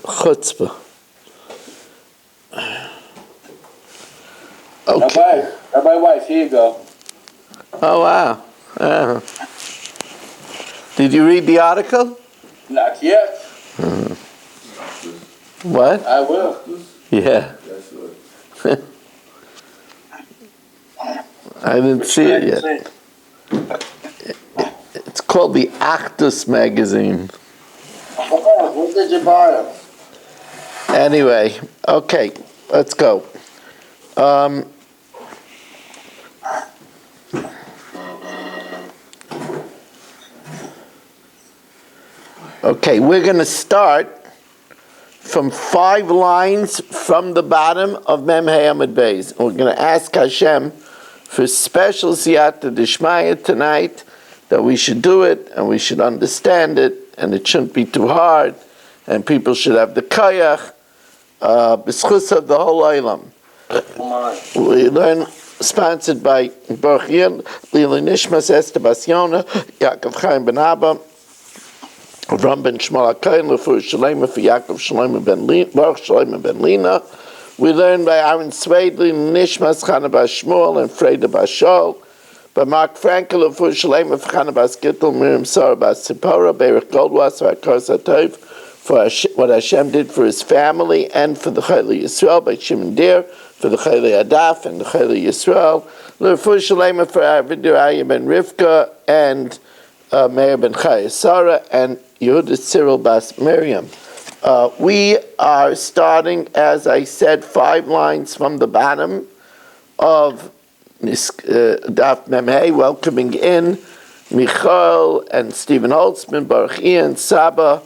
Chutzpah. Okay. Rabbi Weiss, here you go. Oh, wow. Did you read the article? Not yet. What? I will. Yeah. I didn't see it yet. It's called the Actus magazine. When did you buy it? Anyway, okay, let's go. Okay, we're going to start from 5 lines from the bottom of Mem Hey Amud Beis. We're going to ask Hashem for special siyata d'shmaya tonight, that we should do it and we should understand it and it shouldn't be too hard and people should have the kayach b'schus of the whole olam. We learn, sponsored by Baruch Yin, Lili Nishmas, Esther Bas Yona, Yaakov Chaim Ben Abba, Avram Ben Shmuel HaKohen, Lefur Shalema for Yaakov Shalema Ben Lina, Baruch Shalema Ben Lina. We learn by Aaron Swade, Lili Nishmas, Chana Bas Shmuel, and Freda Bas Shol, by Mark Frankel, Lefur Shalema for Chana Bas Gittel, Miriam Sarah Bas Tzipora, Berich Goldwasser, Akar Satov, for what Hashem did for his family and for the Chayli Yisrael, by Shimon Der, for the Chayli Adaf and the Chayli Yisrael, Lefur Shalema for Avidiraya Ben Rivka, and Meir Ben Chaya Sarah, and Yehuda Cyril Bas Miriam. We are starting, as I said, 5 lines from the bottom of Daf Memhei, welcoming in Michal and Stephen Holtzman, Baruch Ian, Saba.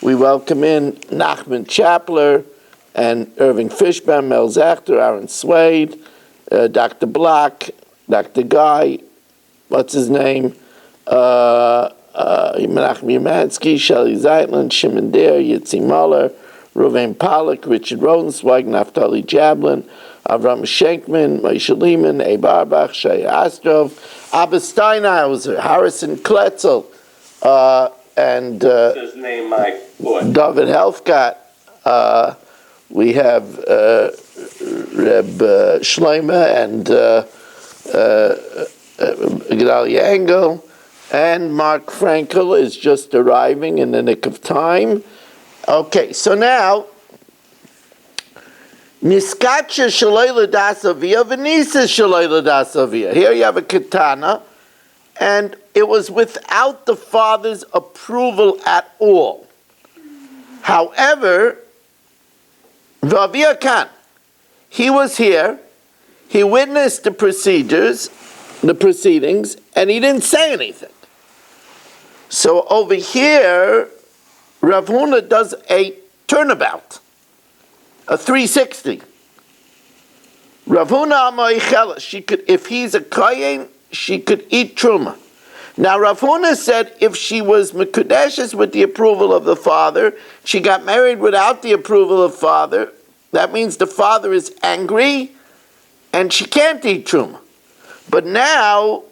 We welcome in Nachman Chapler and Irving Fishbaum, Mel Zachter, Aaron Swade, Dr. Block, Dr. Guy, what's his name? Menachem Yemansky, Shelley Zeitland, Shimon Der, Yitzi Muller, Ruvain Pollack, Richard Rosenzweig, Naftali Jablin, Avram Schenkman, Moshe Lehman, Abe Arbach, Shai Astrov, Abba Steinhauser, Harrison Kletzel, and His name, Mike. David Helfgott. We have Reb Shloima and Gedalia Engel. And Mark Frankel is just arriving in the nick of time. Okay, so now, Niskacha Shaloi L'Dasavia, Venisa Shaloi L'Dasavia. Here you have a katana, and it was without the father's approval at all. However, Vavia Khan, he was here, he witnessed the proceedings, and he didn't say anything. So over here, Rav Huna does a turnabout, a 360. Rav Huna Amoichela, she could, if he's a kohen, she could eat truma. Now Rav Huna said if she was mekudeshes with the approval of the father, she got married without the approval of father, that means the father is angry and she can't eat truma. But now,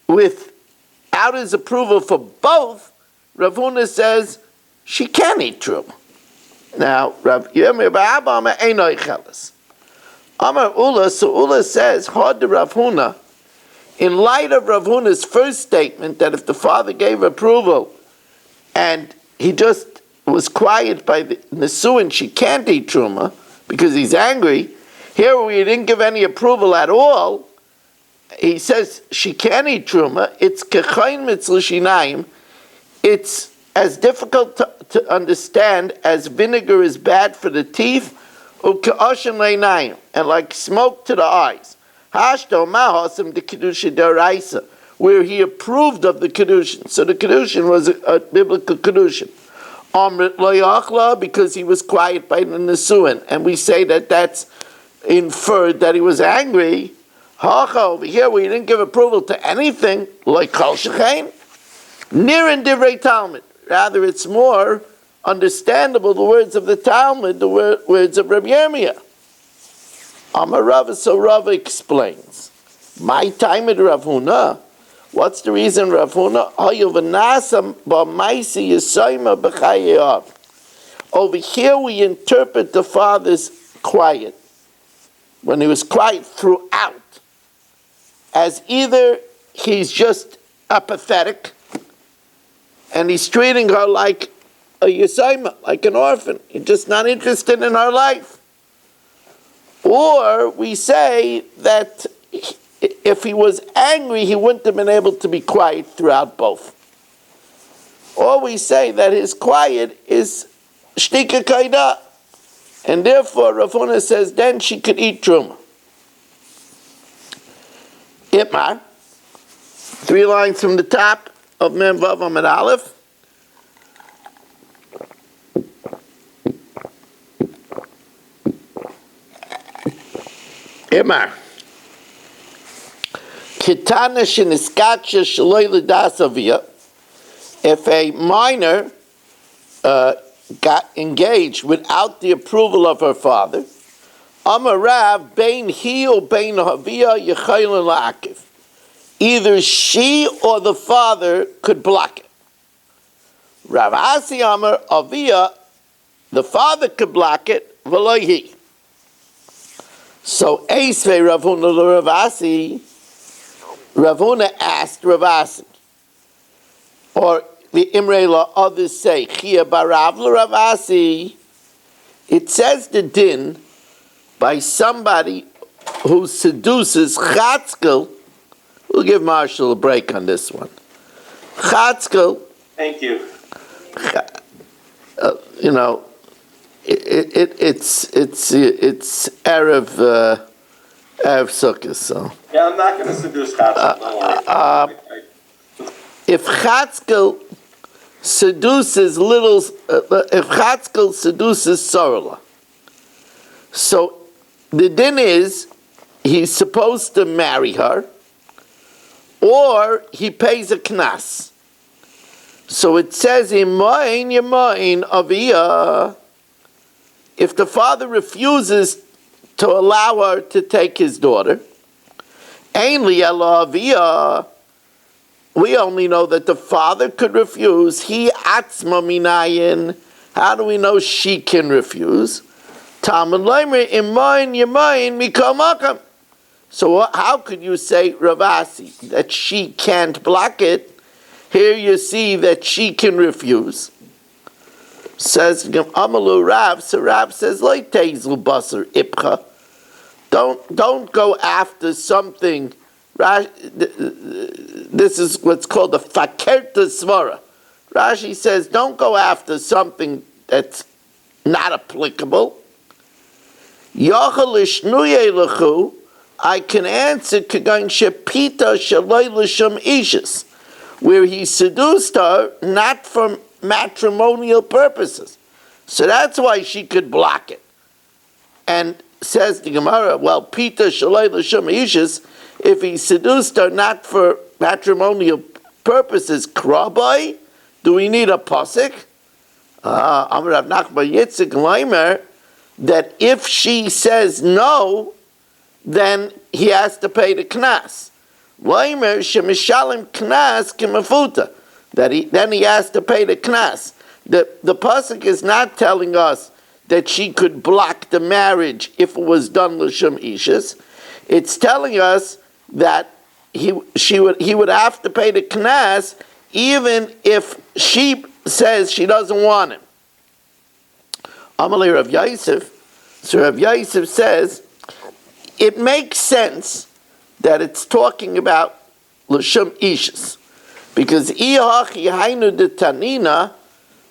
without his approval for both, Rav Huna says she can eat truma. Now, Rav Yomi Ba'aba Amar Einoi Cheles. Amar Ula, so Ula says, Hod Rav Huna, in light of Rav Huna's first statement that if the father gave approval and he just was quiet by the Nesuin, she can't eat truma because he's angry. Here we didn't give any approval at all. He says she can eat truma. It's kechayin mitzlushinayim. It's as difficult to understand as vinegar is bad for the teeth, uke'oshen leinayim, and like smoke to the eyes. Hashto mahosam the Kiddushin Daf, where he approved of the Kiddushin. So the Kiddushin was a biblical Kiddushin. Amrit lo yachla, because he was quiet by the Nesuin, and we say that that's inferred that he was angry. Hacha, over here we didn't give approval to anything, like Kol Shechein. Near in Divrei Talmud. Rather, it's more understandable, the words of the Talmud, the words of Rabbi Yirmiyah. Amar Rava, so Rava explains. My time at Rav Huna. What's the reason Rav Huna? Over here we interpret the father's quiet, when he was quiet throughout, as either he's just apathetic and he's treating her like a yesayma, like an orphan. He's just not interested in her life. Or we say that if he was angry, he wouldn't have been able to be quiet throughout both. Or we say that his quiet is shtika kaida, and therefore Rav Huna says then she could eat truma. Itmar, 3 lines from the top of Mem Vav Amud Aleph. Itmar. Kitana sheniskacha shaloi l'das aviyah. If a minor got engaged without the approval of her father, Amar Rav, bein he or bein havia yechaylin la'akiv. Either she or the father could block it. Rav Asi Amar avia, the father could block it, v'lo he. So Eisvei Rav Huna Rav Asi, Rav Huna asked Rav Asi, or the Imrei law, others say, Chia barav Rav Asi, it says the din by somebody who seduces Chatzkel. We'll give Marshall a break on this one. Chatzkel. Thank you. It's Erev Sukkot, so. Yeah, I'm not going to seduce Chatzkel, don't worry. If Chatzkel seduces if Chatzkel seduces Sorla, so the din is he's supposed to marry her, or he pays a knas. So it says, Imain Yamain Aviyah, if the father refuses to allow her to take his daughter, Ein li ela Aviyah, we only know that the father could refuse. He atzma minayin. How do we know she can refuse? Talmud Leimer imayin yamayin mikol makam. So how could you say, Rav Asi, that she can't block it? Here you see that she can refuse. Says Amalu Rav. So Rav says, like tezel basar ipcha. Don't go after something. This is what's called the fakerta svara. Rashi says, don't go after something that's not applicable. I can answer where he seduced her not for matrimonial purposes. So that's why she could block it. And says the Gemara, well, Pita Shalai L'Shem Ishis, if he seduced her not for matrimonial purposes, Krabai, do we need a pasuk? Amar Rav Nachman Yitzchak Leimer, that if she says no, then he has to pay the knas. Leimer shemishalim knas kimafuta, that then he has to pay the knas. The pasuk is not telling us that she could block the marriage if it was done l'shem ishus. It's telling us that he would have to pay the knas even if she says she doesn't want him. Amalei Rav Yosef. So Rav Yosef says it makes sense that it's talking about l'shem ishus, because ihachi hainu de tanina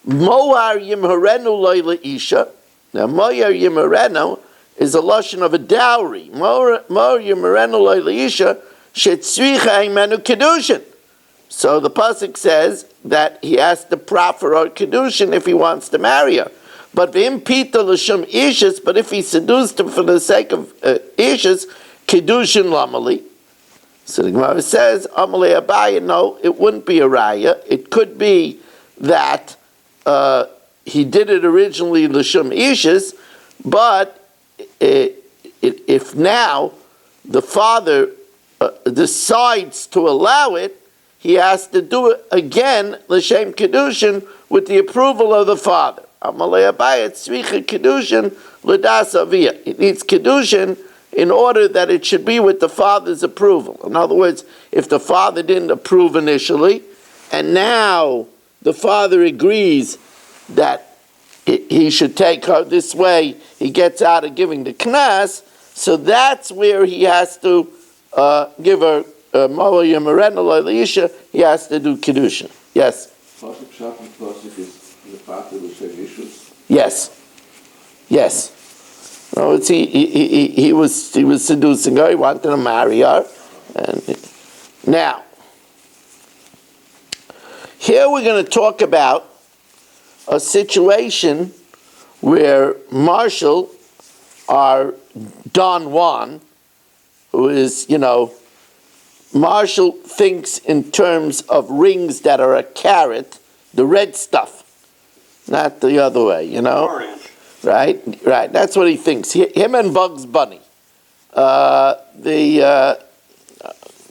moar yimharenu loyla isha. Now moar yimharenu is a lashon of a dowry. Moar yimharenu loyla isha shetzricha imenu Kiddushin. So the pasuk says that he has to proffer her Kiddushin if he wants to marry her. But v'im pita l'shem ishus, but if he seduced her for the sake of ishus, Kiddushin lamali. So the Gemara says, Amalei Abaya, no, it wouldn't be a raya. It could be that he did it originally l'shem ishus, but if now the father decides to allow it, he has to do it again l'shem Kiddushin with the approval of the father. Amalei Abaye tzricha Kiddushin l'das aviyah. It needs Kiddushin in order that it should be with the father's approval. In other words, if the father didn't approve initially, and now the father agrees that he should take her this way, he gets out of giving the knas, so that's where he has to give her Moa Yemerena L'Isha, he has to do Kiddushin. Yes? Yes. Yes. No, it's he was seducing her, he wanted to marry her. And now, here we're going to talk about a situation where Marshall, our Don Juan, who is, Marshall thinks in terms of rings that are a carat, the red stuff, not the other way, Orange. Right. That's what he thinks. Him and Bugs Bunny.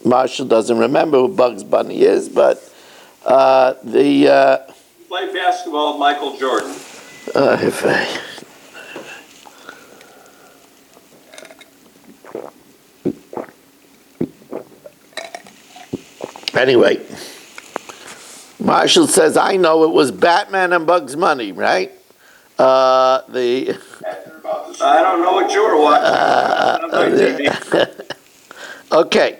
Marshall doesn't remember who Bugs Bunny is, but He played basketball with Michael Jordan. Anyway, Marshall says, I know it was Batman and Bugs Bunny, right? I don't know what you were watching. Okay.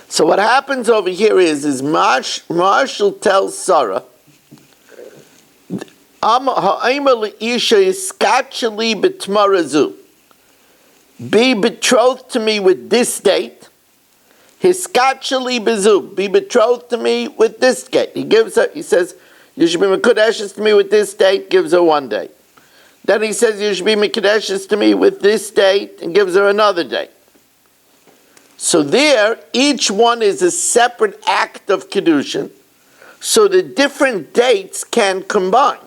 So what happens over here is Marshall tells Sarah, be betrothed to me with this date. Hiskachali bezu, be betrothed to me with this date. He says, you should be Mekudeshes to me with this date, gives her one date. Then he says, you should be Mekudeshes to me with this date, and gives her another date. So there, each one is a separate act of Kiddushin, so the different dates can combine.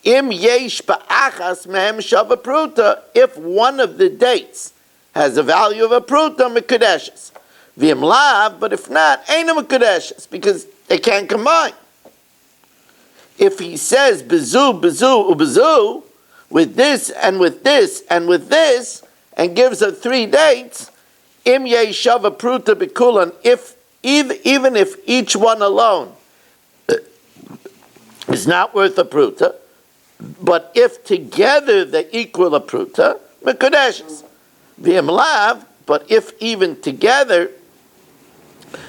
Im yesh ba'achas mehem shava pruta, if one of the dates has a value of a pruta, Mekudeshes. V'im lav, but if not, ain't a Mekudeshes, because they can't combine. If he says bezu, bezu, ubezu, with this and with this and with this, and gives her 3 dates, im yeshava pruta bikulan, even if each one alone is not worth a pruta, but if together they equal a pruta, mekudeshes. V'im lav, but if even together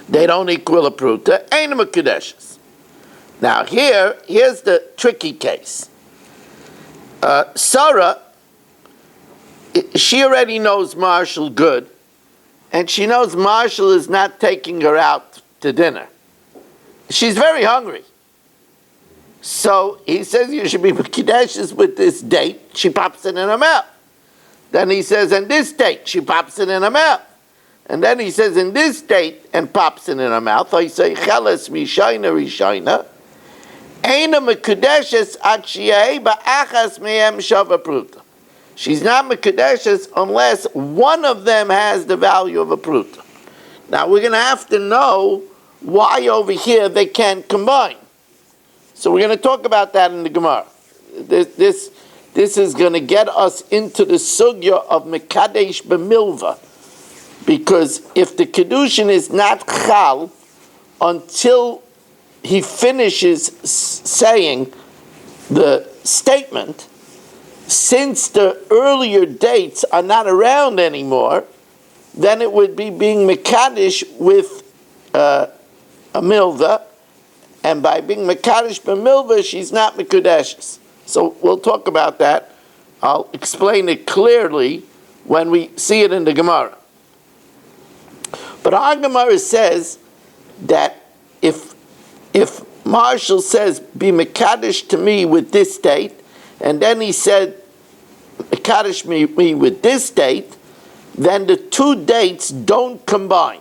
they don't equal a pruta, ain't a mekudeshes. Now here's the tricky case. Sarah, she already knows Marshall good, and she knows Marshall is not taking her out to dinner. She's very hungry. So he says you should be Mekudeshes with this date. She pops it in her mouth. Then he says, and this date, she pops it in her mouth. And then he says, in this date, and pops it in her mouth. I say, Cheles Rishayna Rishayna. Eina Mekudeshes Achiyeh Ba'achas Mehem Shava Pruta. She's not Mekudeshes unless one of them has the value of a pruta. Now we're going to have to know why over here they can't combine. So we're going to talk about that in the Gemara. This is going to get us into the sugya of Mekadesh B'milva. Because if the Kiddushin is not chal until he finishes saying the statement, since the earlier dates are not around anymore, then it would be being Mekadesh with a milva, and by being Mekadesh b'milva, she's not Mekudeshes. So we'll talk about that. I'll explain it clearly when we see it in the Gemara. But our Gemara says that if Marshall says, be Mekadesh to me with this date, and then he said, Mekadesh me with this date, then the 2 dates don't combine.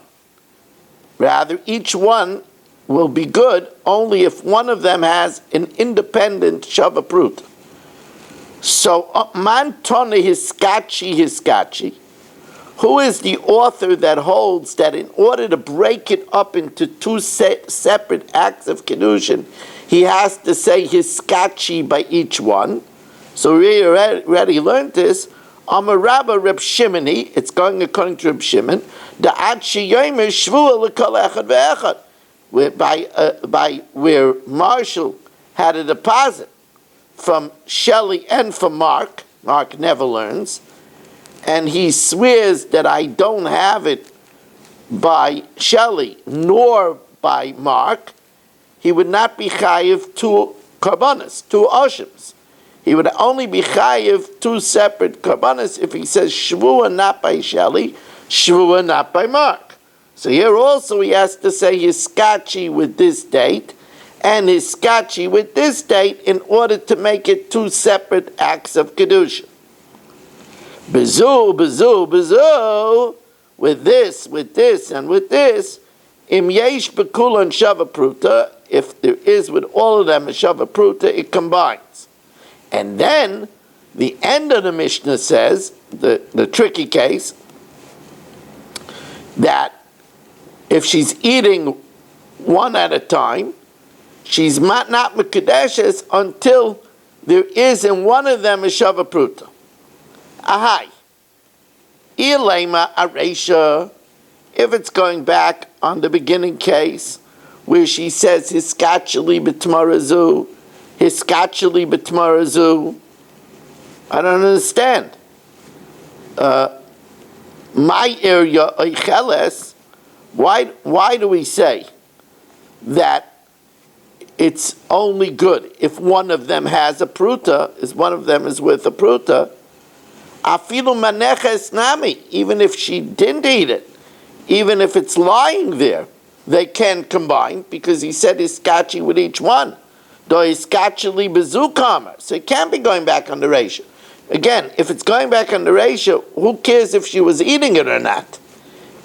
Rather, each one will be good only if one of them has an independent Shava Pruta. So, Mantone Hiskachi, who is the author that holds that in order to break it up into 2 separate acts of Kiddushin, he has to say hiskachi by each one. So we already learned this. Amar Rabba Reb Shimoni, it's going according to Reb Shimon, the Adshi Yomi Shvua l'kol echad ve'echad, where Marshall had a deposit from Shelley and from Mark. Mark never learns, and he swears that I don't have it by Shelley nor by Mark. He would not be chayiv two karbanas, two oshims. He would only be chayiv two separate karbanas if he says shvua not by Shelley, shvua not by Mark. So here also he has to say hiskachi with this date and hiskachi with this date in order to make it two separate acts of kedusha. Bezu, bezu, bezu, with this, and with this, im yesh bekulan shava pruta, if there is with all of them a shava pruta, it combines. And then the end of the Mishnah says, the tricky case, that if she's eating one at a time, she's not mekudeshes until there is in one of them a shava pruta. Ahai. Ilema aresha, if it's going back on the beginning case, where she says hiskacheli b'tmarazu, hiskacheli b'tmarazu, I don't understand. My area oicheles, why do we say that it's only good if one of them has a pruta, is one of them is with a pruta? Afilu maneches nami, even if she didn't eat it, even if it's lying there, they can combine, because he said hiskachi with each one. Do hiskachili bezukamer. So it can't be going back on the ratio. Again, if it's going back on the ratio, who cares if she was eating it or not?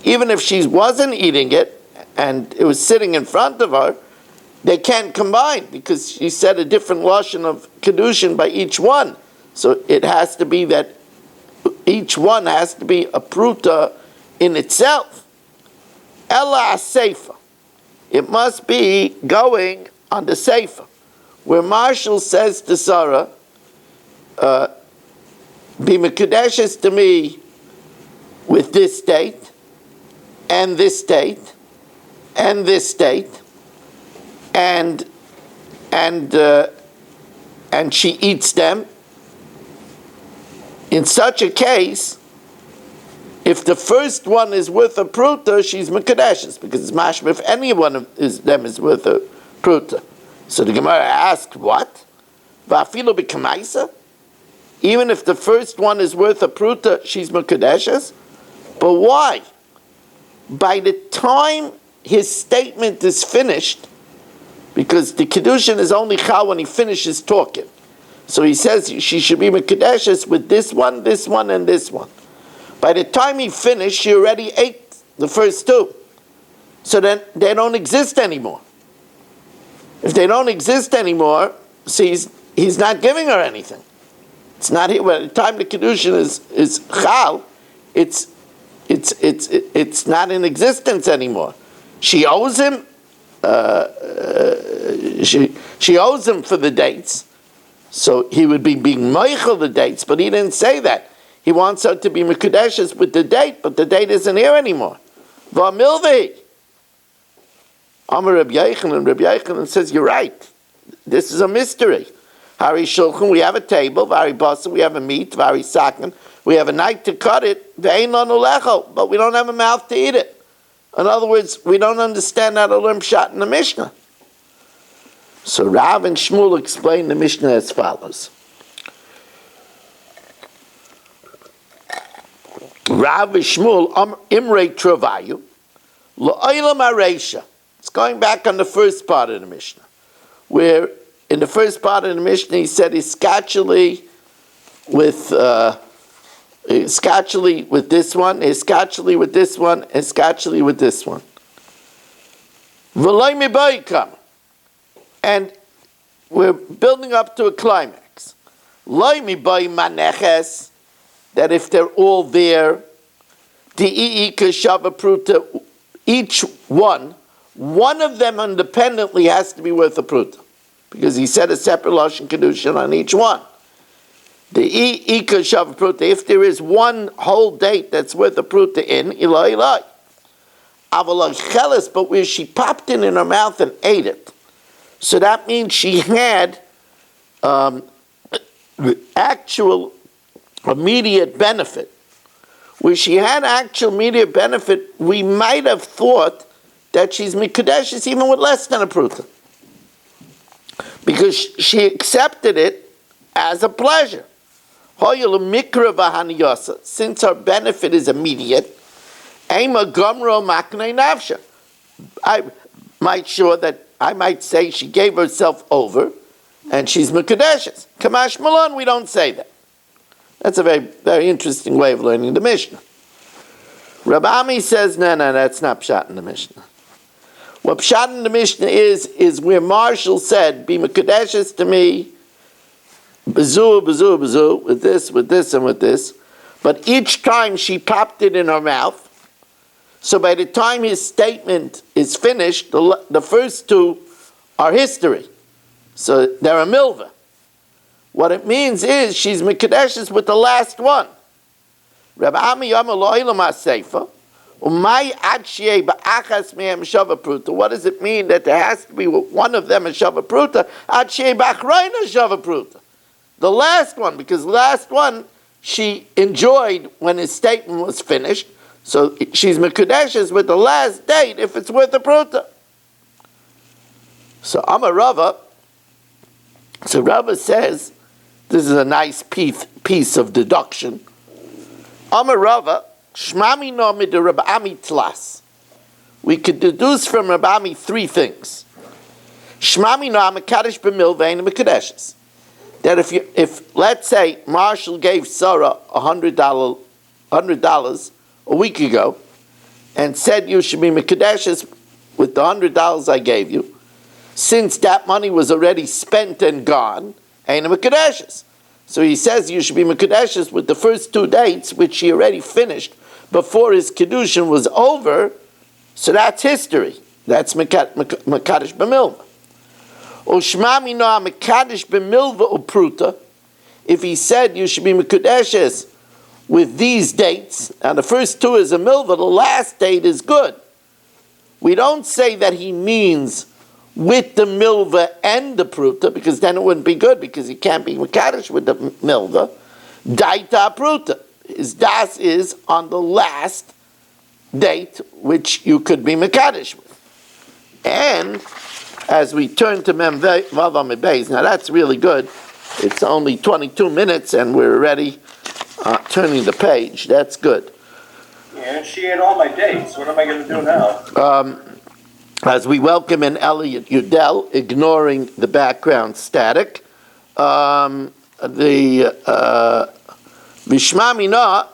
Even if she wasn't eating it, and it was sitting in front of her, they can't combine, because she said a different lashon of Kiddushin by each one. So it has to be that each one has to be a pruta in itself. Ella seifa. It must be going on the seifa, where Marshall says to Sarah, be mekudeshes to me with this date, and this date, and this date, and she eats them. In such a case, if the first one is worth a pruta, she's mekudeshes, because it's mashma if any one of them is worth a pruta. So the Gemara asked, what? Va'afilu b'kamaisa? Even if the first one is worth a pruta, she's mekudeshes? But why? By the time his statement is finished, because the Kiddushin is only chal when he finishes talking. So he says she should be mekudeshes with this one, and this one. By the time he finished, she already ate the first two. So then they don't exist anymore. If they don't exist anymore, see, he's not giving her anything. It's not here. By the time the Kiddushin is chal, it's not in existence anymore. She owes him. She owes him for the dates, so he would be being meichel the dates. But he didn't say that. He wants her to be mekudeshes with the date, but the date isn't here anymore. Va'milvi. Amar Reb Yochanan says, you're right. This is a mystery. Hari shulchan, we have a table. Vari basa, we have a meat. Vari sakin, we have a knife to cut it. Ve'ein lanu lechel, but we don't have a mouth to eat it. In other words, we don't understand how to learn pshat in the Mishnah. So Rav and Shmuel explain the Mishnah as follows. Rav and Shmuel imrei travayu la'olam areisha. It's going back on the first part of the Mishnah, where in the first part of the Mishnah he said iskacheli with iskacheli with this one, iskacheli with this one, iskacheli with this one. V'loy mibayikam. And we're building up to a climax. Loy mibayi maneches, that if they're all there, di'i kashava pruta, each one of them independently has to be worth a pruta. because he said a separate Lashon Kiddushin on each one. The Ika Shav Pruta, if there is one whole date that's worth a Pruta in, Eloi Eloi. Avalog Chelis, but where she popped it in her mouth and ate it. So that means she had actual immediate benefit. Where she had actual immediate benefit, we might have thought that she's Mikudeshes even with less than a Pruta. Because she accepted it as a pleasure. Since her benefit is immediate, I might say she gave herself over and she's Mekudeshes. Kamash Malon, we don't say that. That's a very, very interesting way of learning the Mishnah. Rabbi Ami says, no, that's not Pshat in the Mishnah. What Pshat in the Mishnah is where Marshall said, be Mekudeshes to me, Bazu, with this, and with this. But each time she popped it in her mouth, so by the time his statement is finished, the first two are history. So they're a milva. What it means is she's Mekudeshes with the last one. Rabbi Ami Yama Lo Ilam HaSeifa, Umay Ad Sheyeh Ba'achas Mehem Shava Pruta. What does it mean that there has to be one of them a Shava Pruta? Ad Sheyeh Ba'achroina Shava Pruta. The last one, because the last one she enjoyed when his statement was finished. So she's Mekudeshes with the last date if it's worth a Pruta. So Amar Rava. So Rava says, this is a nice piece of deduction. Amar Rava, Shmami no mid Rabbi Ami tlas. We could deduce from Rabbi Ami three things. Shmami no amakadosh b'mil ve'ein Mekudeshes. That if let's say Marshall gave Sarah $100 a week ago, and said you should be Mekudeshes with the $100 I gave you, since that money was already spent and gone, ain't a Mekudeshes. So he says you should be Mekudeshes with the first two dates, which he already finished before his Kiddushin was over. So that's history. That's Mekadosh b'milva. Ushmami no Mekadosh b'milva upruta. If he said you should be Mekudeshes with these dates, and the first two is a milva, the last date is good. We don't say that he means with the milva and the pruta, because then it wouldn't be good, because he can't be mekadosh with the milva. Daita pruta. His das is on the last date, which you could be mekadosh with. And as we turn to Mem Vav Amid Beis, now that's really good. It's only 22 minutes, and we're already turning the page. That's good. Yeah, and she ate all my dates. What am I going to do now? As we welcome in Elliot Udell, ignoring the background static, the Vishmamina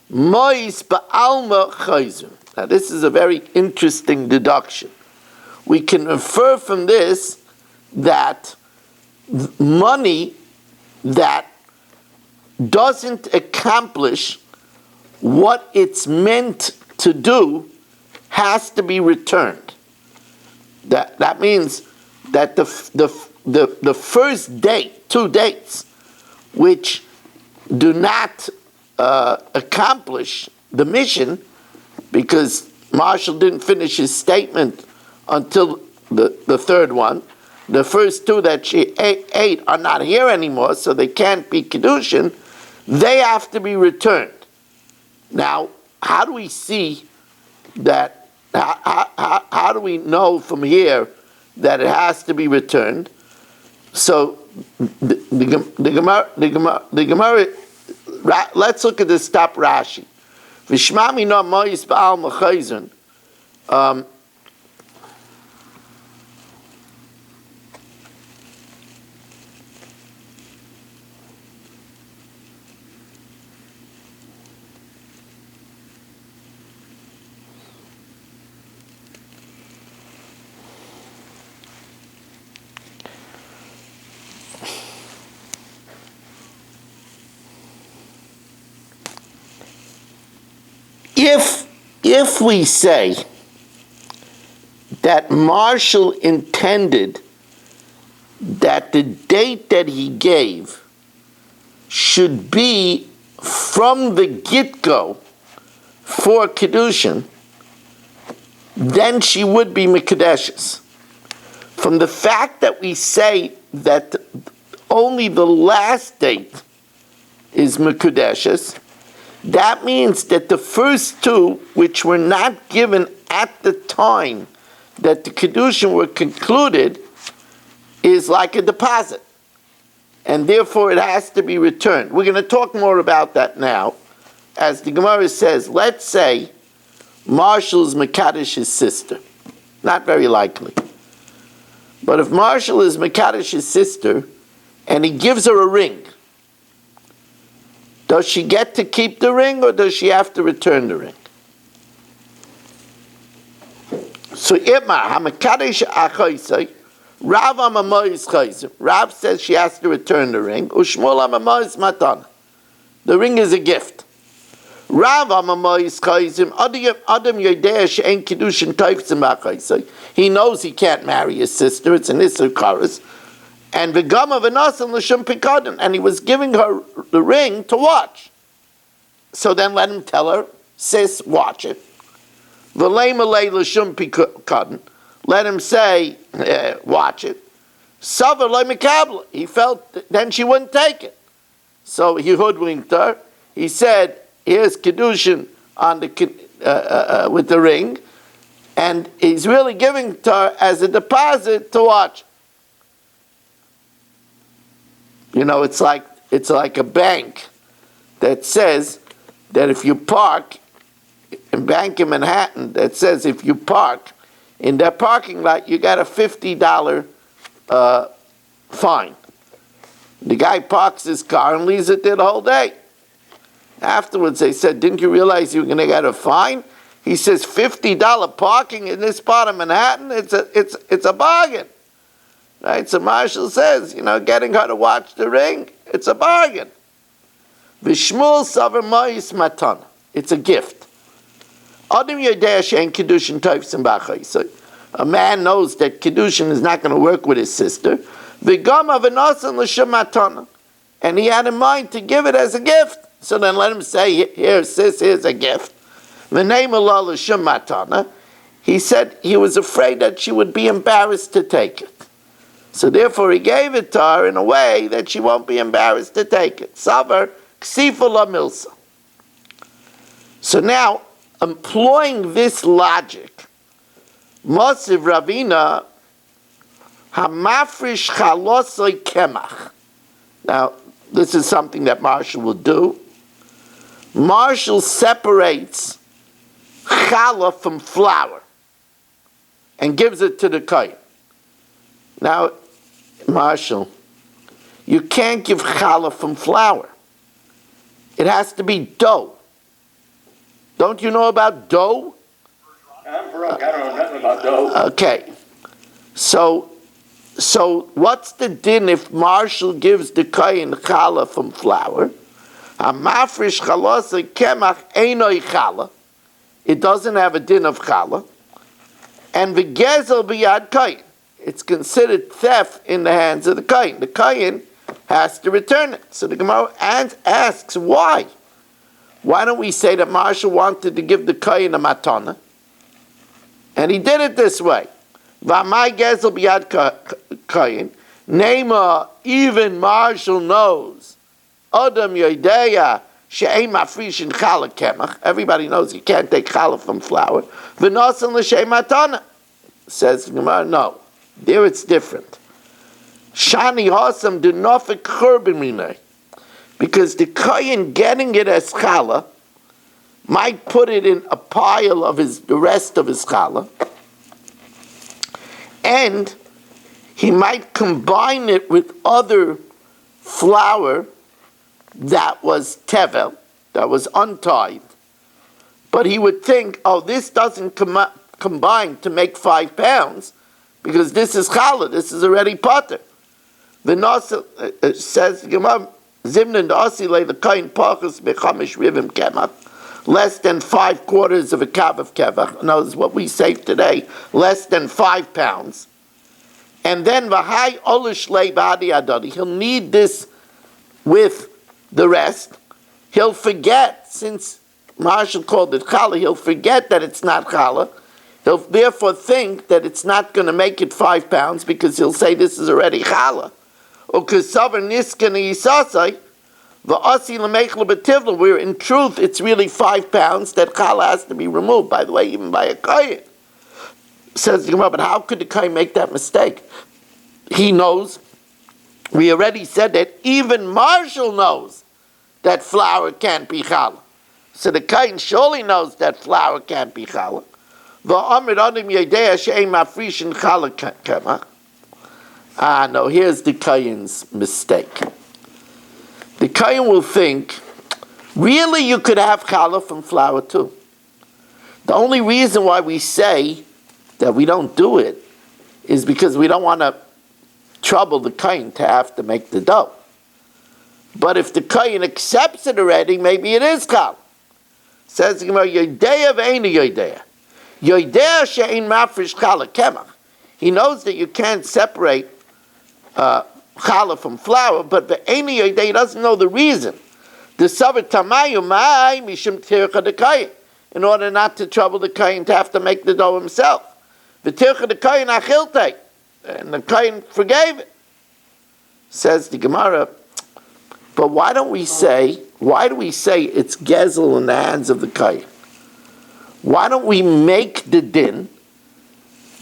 Mois Ba'alma Chayzun. Now this is a very interesting deduction. We can infer from this that money that doesn't accomplish what it's meant to do has to be returned. That means that the first date, two dates, which do not accomplish the mission, because Marshall didn't finish his statement until the third one. The first two that she ate are not here anymore, so they can't be Kiddushin. They have to be returned. Now, how do we see that? How do we know from here that it has to be returned? So the Gemara, let's look at this top Rashi. V'shmami no mois ba'al mechayzun. If we say that Marshall intended that the date that he gave should be from the get-go for Kiddushin, then she would be Mekadeshes. From the fact that we say that only the last date is Mekadeshes, that means that the first two, which were not given at the time that the Kiddushin were concluded, is like a deposit. And therefore it has to be returned. We're going to talk more about that now. As the Gemara says, let's say Marshall is Mekadesh's sister. Not very likely. But if Marshall is Mekadesh's sister and he gives her a ring, does she get to keep the ring or does she have to return the ring? So Imar HaMekadesh Achaisai, Rav Amamois Chayzer. Rav says she has to return the ring. Ushmul Amamois Matana. The ring is a gift. Rav Amamois Chayzer, Adam Yodea She'en Kiddushin Tayfzim Achaisai. He knows he can't marry his sister. It's an Isser Karas. And V'gama V'nasan L'Shum Pikadon. And he was giving her the ring to watch. So then let him tell her, sis, watch it. V'lei Malei L'Shum Pikadon. Let him say, watch it. Savar Lei Mikabla. He felt then she wouldn't take it. So he hoodwinked her. He said, here's Kiddushin on the with the ring. And he's really giving it to her as a deposit to watch. You know, it's like a bank that says that if you park in Bank in Manhattan, that says if you park in that parking lot, you got a $50 fine. The guy parks his car and leaves it there the whole day. Afterwards, they said, "Didn't you realize you were going to get a fine?" He says, $50 parking in this part of Manhattan, it's a bargain. Right? So Marshall says, getting her to watch the ring, it's a bargain. V'shmul savar ma'is matan. It's a gift. Adam yodea she'en Kiddushin tayfsim b'achaisai. A man knows that Kiddushin is not going to work with his sister. V'gama v'nasan l'shem matana. And he had in mind to give it as a gift. So then let him say, here, sis, here's a gift. V'nei Allah l'shem matana. He said he was afraid that she would be embarrassed to take it. So therefore he gave it to her in a way that she won't be embarrassed to take it. Savar ksifa la milsa. So now, employing this logic, Mosiv Ravina hamafrish chalosoi kemach. Now, this is something that Marshall will do. Marshall separates challah from flour and gives it to the kohen. Now, Marshall, you can't give challah from flour. It has to be dough. Don't you know about dough? I'm broke. I don't know nothing about dough. Okay. So what's the din if Marshall gives the kohen challah from flour? Hamafrish chalosei kemach einoi challah. It doesn't have a din of challah. And v'gezel b'yad kohen. It's considered theft in the hands of the kohen. The kohen has to return it. So the Gemara asks, why? Why don't we say that Marshall wanted to give the kohen a matana? And he did it this way. V'amai gezel b'yad kohen. Nema, even Marshall knows. Adam yodeya she'ein mafrishin challah kemach. Everybody knows you can't take challah from flour. V'nosan l'shem matana. Says the Gemara, no. There it's different. Shani Hasam do nofik churban minay. Because the kohen getting it as challah might put it in a pile of the rest of his challah, and he might combine it with other flour that was tevel, that was untied. But he would think, oh, this doesn't combine to make 5 pounds, because this is challah, this is already potter. The Nasa says, Zimnan Dasi lay the kain pachas bechamish rivim kemach, less than 5/4 of a kav of kevach. Knows what we say today, less than 5 pounds. And then v'hai olish lei b'adi adadi. He'll need this with the rest. He'll forget, since Marshall called it challah, he'll forget that it's not challah. He'll therefore think that it's not going to make it 5 pounds because he'll say this is already challah. Or kesavar niskan yisasai v'asi l'meichel b'tivla, where in truth it's really 5 pounds that challah has to be removed. By the way, even by a kohen. Says the Gemara, but how could the kohen make that mistake? He knows. We already said that even Marshall knows that flour can't be challah. So the kohen surely knows that flour can't be challah. No, here's the kohen's mistake. The kohen will think, really you could have challah from flour too. The only reason why we say that we don't do it is because we don't want to trouble the kohen to have to make the dough. But if the kohen accepts it already, maybe it is challah. Says the Gemara, Yodeya v'einu Yodeya. Yodeya she'ein mafresh challah kemach. He knows that you can't separate challah from flour, but v'einu Yodeya, he doesn't know the reason. The savar tamayu mai mishum tircha de kohen, in order not to trouble the kohen to have to make the dough himself. V'tircha de kohen achiltei, and the kohen forgave it. Says the Gemara, but why do we say it's gezel in the hands of the kohen? Why don't we make the din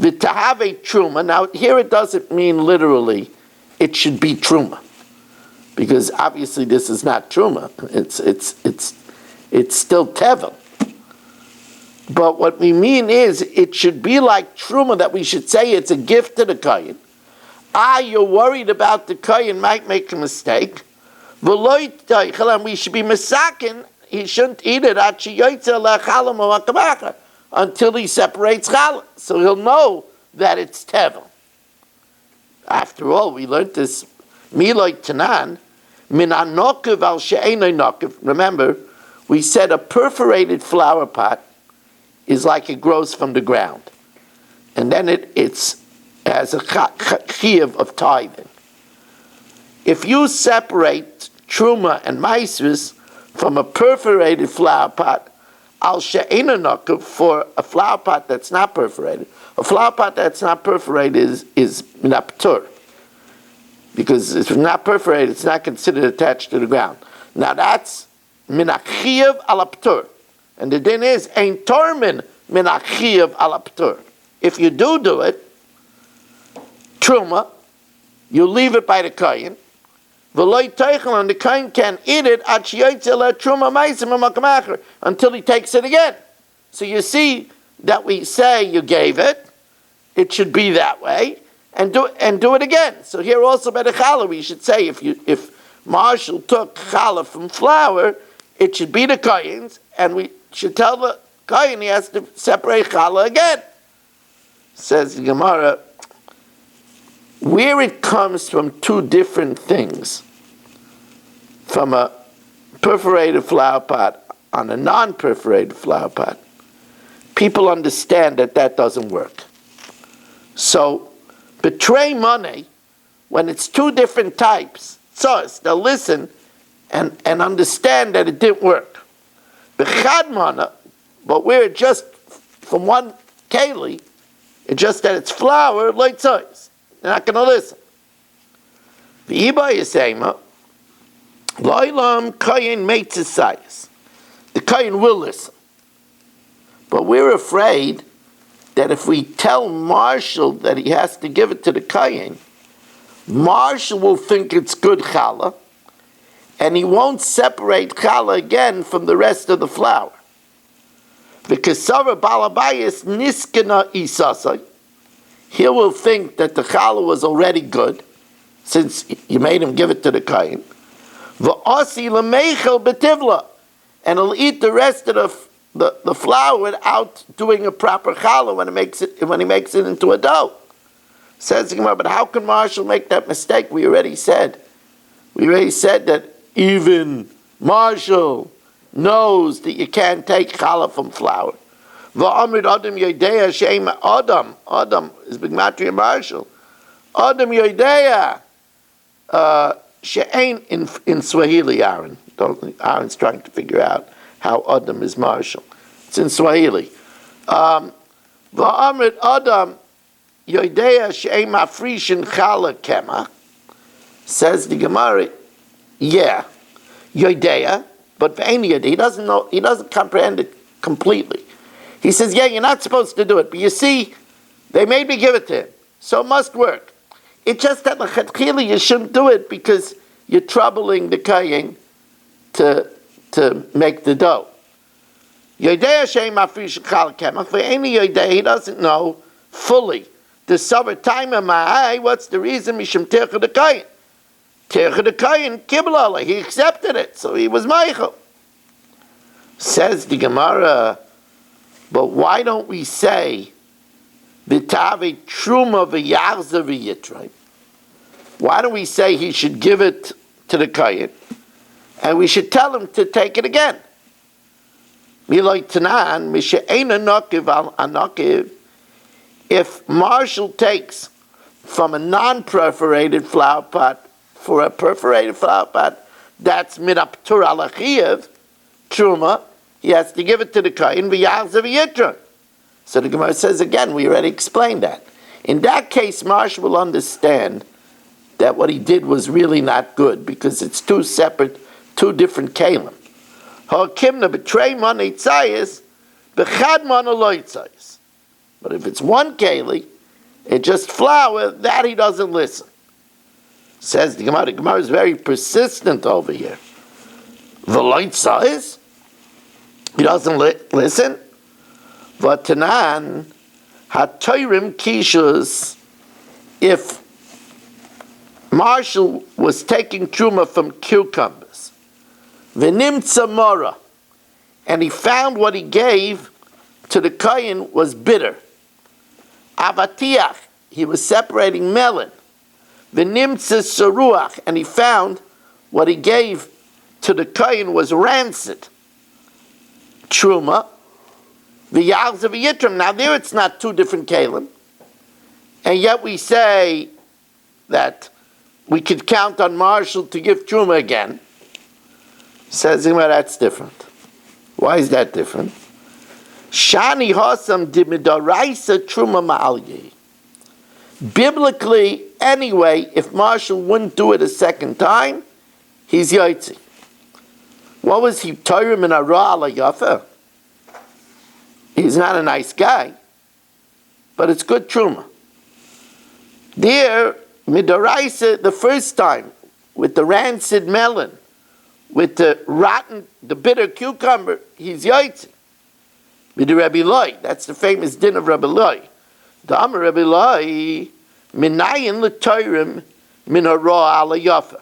to have a truma? Now here it doesn't mean literally it should be truma, because obviously this is not truma. It's still tevel. But what we mean is it should be like truma, that we should say it's a gift to the kohen. You're worried about the kohen might make a mistake. And we should be misakin. He shouldn't eat it until he separates challah. So he'll know that it's tevel. After all, we learned this miloy tanan min anokiv al she'enoi nokiv. Remember, we said a perforated flower pot is like it grows from the ground, and then it's has a chiyuv of tithing. If you separate truma and maasros from a perforated flower pot, al she'ena nokev, for a flower pot that's not perforated. A flower pot that's not perforated is minaptur, because if it's not perforated, it's not considered attached to the ground. Now that's minachiyev alaptur, and the din is ein tormin minachiyev alaptur. If you do it, truma, you leave it by the kohen. And the kohen can eat it until he takes it again. So you see that we say you gave it, it should be that way, and do it again. So here also by the challah we should say if Marshall took challah from flour, it should be the kohen's, and we should tell the kohen he has to separate challah again. Says the Gemara, where it comes from two different things, from a perforated flower pot on a non-perforated flower pot, people understand that doesn't work. So, betray money, when it's two different types, so they'll listen and understand that it didn't work. Bechad mana, but where it just from one keli, it's just that it's flour, like tzois. They're not going to listen. The Iba Yisema, Loilam Kayin Meitzisayas. The Kayin will listen. But we're afraid that if we tell Marshall that he has to give it to the Kayin, Marshall will think it's good challah, and he won't separate challah again from the rest of the flour. Because Sarah Balabayas Niskana Isasai, he will think that the challah was already good, since you made him give it to the kohen. V'asi l'meichel betivla, and he'll eat the rest of the flour without doing a proper challah when he makes it into a dough. Says the Gemara, but how can Marshall make that mistake? We already said that even Marshall knows that you can't take challah from flour. V'amrid adam yodea she'ema adam is b'gematria Marshall. Adam Yodeya. She'ain in Swahili, Aaron. Aaron's trying to figure out how Adam is marshal. It's in Swahili. Va'amrit Adam Yodeya she'ain mafrishin chala kema. Says the Gemara, yeah, Yodeya, but ve'ein Yodeya, he doesn't know, he doesn't comprehend it completely. He says, yeah, you're not supposed to do it, but you see, they made me give it to him, so it must work. It's just that l'chatchila you shouldn't do it because you're troubling the kayin to make the dough. Yodeya she'ein mafrishin chala kema, ve'ein Yodeya, he doesn't know fully. The summer time of my what's the reason? Mishum tercha the kayin. Tercha the kayin kiblala. He accepted it, so he was meichel. Says the Gemara, but why don't we say b'tave truma v'yachza v'yitrei? Why don't we say he should give it to the kayin, and we should tell him to take it again? Miloi tanan mishe'ena nokiv al anokiv. If Marshall takes from a non-perforated flower pot for a perforated flower pot, that's midaptur alachiyev, truma, he has to give it to the kayin v'yachzav v'yitron. So the Gemara says again, we already explained that. In that case, Marshall will understand that what he did was really not good because it's two different kalim. Ha'kimna b'trei man eitzayis, b'chad man lo eitzayis. But if it's one keli, it's just flour, that he doesn't listen. Says the Gemara is very persistent over here. The light size, he doesn't listen. Vatanan, hatoirim kishus, if Marshall was taking truma from cucumbers, v'nimtza mora, and he found what he gave to the kayin was bitter. Avatiach, he was separating melon. V'nimtza saruach, and he found what he gave to the kayin was rancid. Truma, v'yachzav v'yitrim. Now there it's not two different kalim, and yet we say that we could count on Marshall to give truma again. Says him, well, that's different. Why is that different? Shani Hosam Dimidaraisa Truma Ma'alyi. Biblically, anyway, if Marshall wouldn't do it a second time, he's Yaitzi. What was he? Toirim in Ara ala Yafa? He's not a nice guy, but it's good Truma. There, Midaraisa, the first time, with the rancid melon, with the bitter cucumber, he's Yaitzi. With Rabbi Loi, that's the famous din of Rabbi Loi. The Amar Rabbi Loi, minayin l'toirim min hara ala yafa.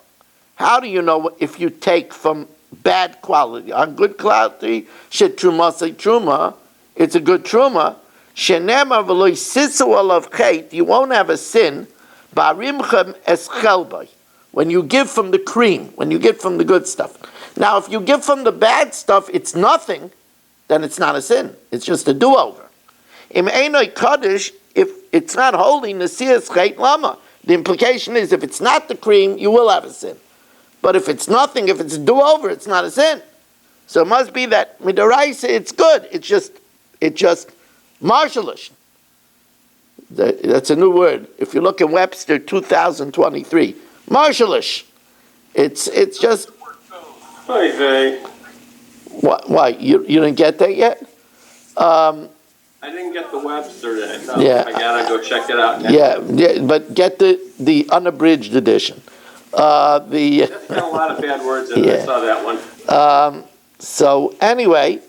How do you know if you take from bad quality? On good quality, shet truma say truma, it's a good truma. Shenemar v'loi sisu alav chet, you won't have a sin. Ba'arimchem es chelbay, when you give from the cream, when you give from the good stuff. Now, if you give from the bad stuff, it's nothing. Then it's not a sin. It's just a do-over. Im einoi kaddish, if it's not holy, nesias chet lama. The implication is if it's not the cream, you will have a sin. But if it's nothing, if it's a do-over, it's not a sin. So it must be that midaraisa, it's good. It's just marshalish. That's a new word. If you look in Webster 2023, marshalish. It's just. Why? You didn't get that yet? I didn't get the Webster yet. So yeah. I gotta go check it out. Yeah, but get the unabridged edition. That's got a lot of bad words in it. I saw that one. So anyway,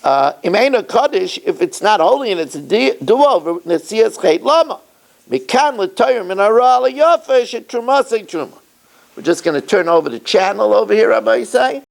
Imena Kaddish, if it's not holy and it's a do-over, Nesias Chet Lama. Mikan l'toyim min hara yafa shet truma say truma. We're just going to turn over the channel over here, Rabbi Yisai.